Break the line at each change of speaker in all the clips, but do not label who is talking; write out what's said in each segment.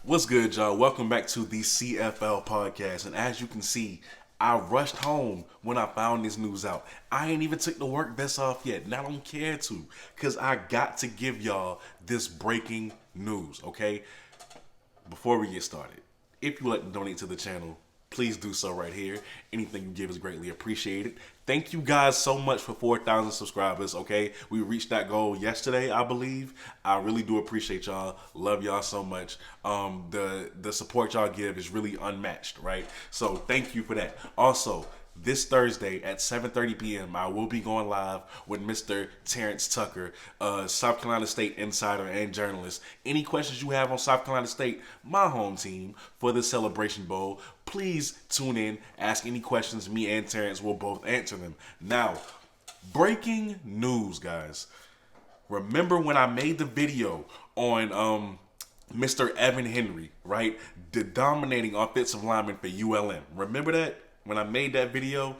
What's good, y'all? Welcome back to the CFL podcast. And as you can see, I rushed home when I found this news out. I ain't even took the work vest off yet, and I don't care to, because I got to give y'all this breaking news, okay? Before we get started, if you would like to donate to the channel, please do so right here. Anything you give is greatly appreciated. Thank you guys so much for 4,000 subscribers, okay? We reached that goal yesterday, I believe. I really do appreciate y'all. Love y'all so much. The support y'all give is really unmatched, right? So thank you for that. Also, this Thursday at 7:30 p.m., I will be going live with Mr. Terrence Tucker, South Carolina State insider and journalist. Any questions you have on South Carolina State, my home team, for the Celebration Bowl, please tune in, ask any questions. Me and Terrence will both answer them. Now, breaking news, guys. Remember when I made the video on Mr. Evan Henry, right? The dominating offensive lineman for ULM. Remember that? When I made that video?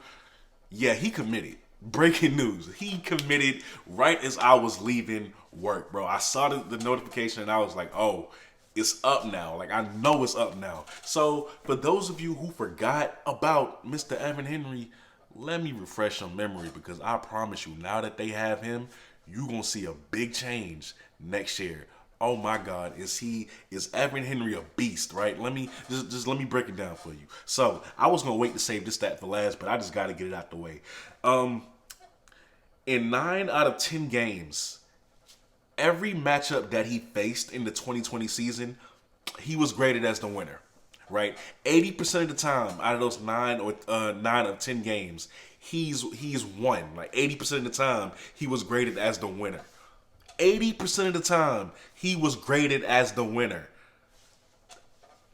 Yeah, he committed. Breaking news. He committed right as I was leaving work, bro. I saw the notification and I was like, oh, it's up now. Like, I know it's up now. So, for those of you who forgot about Mr. Evan Henry, let me refresh your memory, because I promise you, now that they have him, you're going to see a big change next year. Oh my God, is Evan Henry a beast, right? Let me let me break it down for you. So I was gonna wait to save this stat for last, but I just gotta get it out the way. In 9 out of 10 games, every matchup that he faced in the 2020 season, he was graded as the winner, right? 80% of the time out of those 9 of 10 games, he's won. Like 80% of the time, he was graded as the winner. 80% of the time, he was graded as the winner.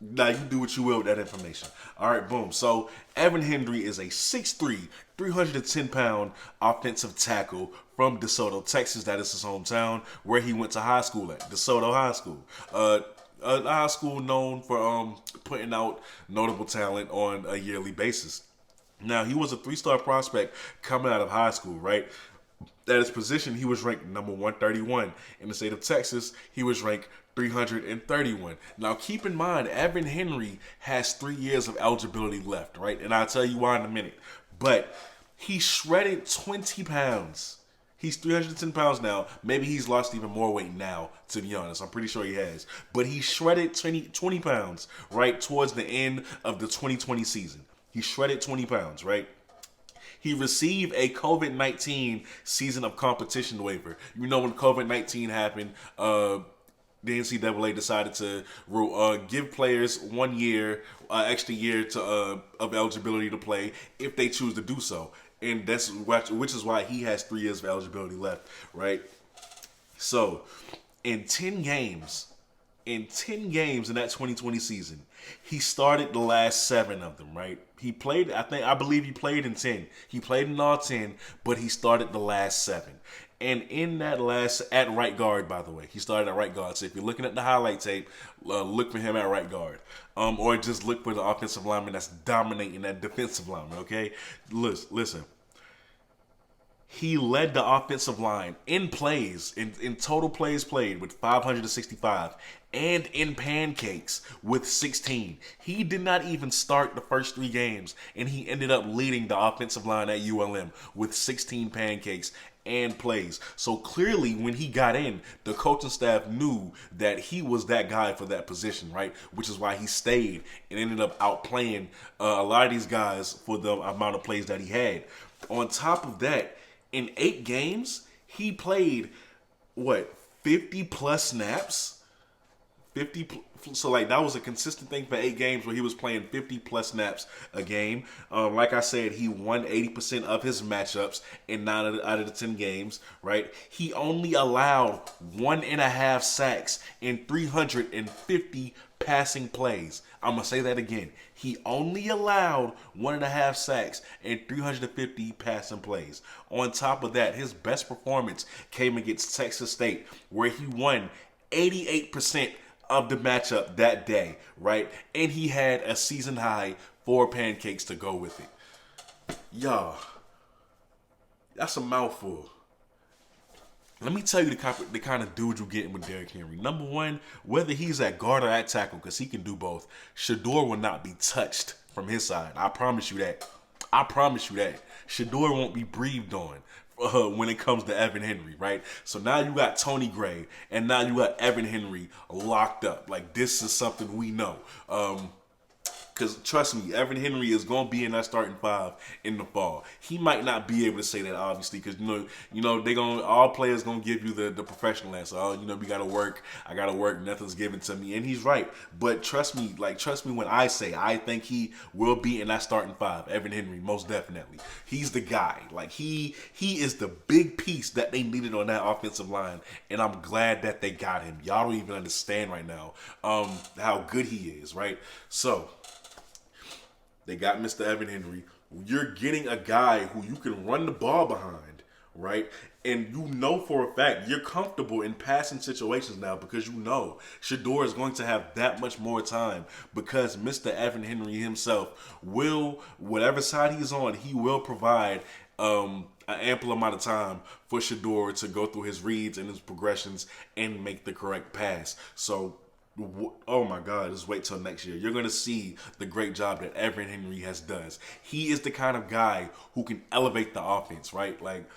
Now, you do what you will with that information. All right, boom. So, Evan Henry is a 6'3", 310-pound offensive tackle from DeSoto, Texas. That is his hometown, where he went to high school at, DeSoto High School. A high school known for putting out notable talent on a yearly basis. Now, he was a 3-star prospect coming out of high school, right? At his position, he was ranked number 131. In the state of Texas, he was ranked 331. Now, keep in mind, Evan Henry has 3 years of eligibility left, right? And I'll tell you why in a minute. But he shredded 20 pounds. He's 310 pounds now. Maybe he's lost even more weight now, to be honest. I'm pretty sure he has. But he shredded 20 pounds, right, towards the end of the 2020 season. He shredded 20 pounds, right? He received a COVID-19 season of competition waiver. You know, when COVID-19 happened, the NCAA decided to give players 1 year, extra year to of eligibility to play if they choose to do so, and which is why he has 3 years of eligibility left, right? So, in 10 games in that 2020 season, he started the last 7 of them, right? He played, I believe he played in 10. He played in all 10, but he started the last 7. And in that at right guard, by the way, he started at right guard. So if you're looking at the highlight tape, look for him at right guard. Or just look for the offensive lineman that's dominating that defensive lineman, okay? Listen. He led the offensive line in plays, in total plays played, with 565, and in pancakes with 16. He did not even start the first 3 games, and he ended up leading the offensive line at ULM with 16 pancakes and plays. So clearly, when he got in, the coaching staff knew that he was that guy for that position, right? Which is why he stayed and ended up outplaying a lot of these guys for the amount of plays that he had. On top of that, in 8 games, he played, 50 plus snaps? 50, so like that was a consistent thing for 8 games where he was playing 50 plus snaps a game. Like I said, he won 80% of his matchups in 9 out of the 10 games, right? He only allowed 1.5 sacks in 350 passing plays. I'm going to say that again. He only allowed 1.5 sacks and 350 passing plays. On top of that, his best performance came against Texas State, where he won 88% of the matchup that day, right? And he had a season high 4 pancakes to go with it. Y'all, that's a mouthful. Let me tell you the kind of dude you're getting with Derrick Henry. Number one, whether he's at guard or at tackle, because he can do both, Shador will not be touched from his side. I promise you that. I promise you that. Shador won't be breathed on when it comes to Evan Henry, right? So now you got Tony Gray, and now you got Evan Henry locked up. Like, this is something we know. Because trust me, Evan Henry is going to be in that starting five in the fall. He might not be able to say that, obviously, because they all players going to give you the professional answer. Oh, we got to work. I got to work. Nothing's given to me, and he's right. But trust me when I say I think he will be in that starting five. Evan Henry, most definitely. He's the guy. Like he is the big piece that they needed on that offensive line, and I'm glad that they got him. Y'all don't even understand right now how good he is, right? So. They got Mr. Evan Henry. You're getting a guy who you can run the ball behind, right? And you know for a fact you're comfortable in passing situations now because you know Shador is going to have that much more time because Mr. Evan Henry himself will, whatever side he's on, he will provide an ample amount of time for Shador to go through his reads and his progressions and make the correct pass. So, oh my God, just wait till next year. You're going to see the great job that Evan Henry has done. He is the kind of guy who can elevate the offense, right? Like,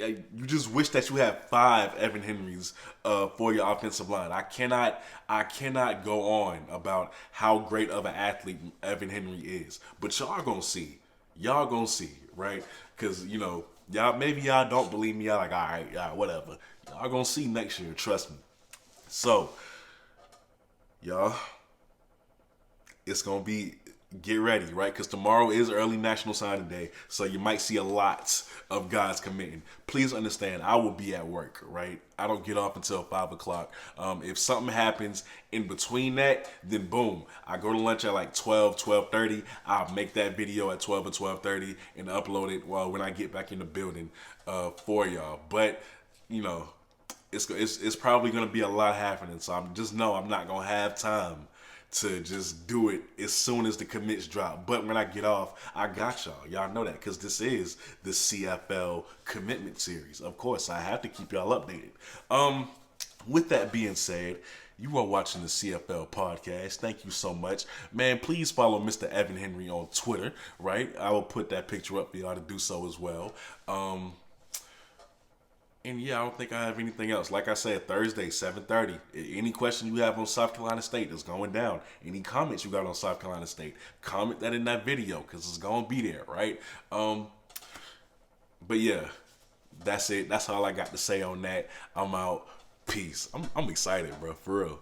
you just wish that you had 5 Evan Henrys for your offensive line. I cannot go on about how great of an athlete Evan Henry is. But y'all going to see. Y'all going to see, right? Because, y'all don't believe me. Y'all like, all right, whatever. Y'all going to see next year, trust me. So, y'all, it's going to be, get ready, right? Because tomorrow is early National Signing Day, so you might see a lot of guys committing. Please understand, I will be at work, right? I don't get off until 5 o'clock. If something happens in between that, then boom, I go to lunch at like 12, 12:30. I'll make that video at 12 or 12:30 and upload it when I get back in the building for y'all. But, it's probably going to be a lot happening. So I'm not going to have time to just do it as soon as the commits drop. But when I get off, I got y'all. Y'all know that because this is the CFL commitment series. Of course, I have to keep y'all updated. With that being said, you are watching the CFL podcast. Thank you so much. Man, please follow Mr. Evan Henry on Twitter, right? I will put that picture up for y'all to do so as well. And yeah, I don't think I have anything else. Like I said, Thursday, 7:30. Any question you have on South Carolina State is going down. Any comments you got on South Carolina State, comment that in that video because it's going to be there, right? But yeah, that's it. That's all I got to say on that. I'm out. Peace. I'm excited, bro, for real.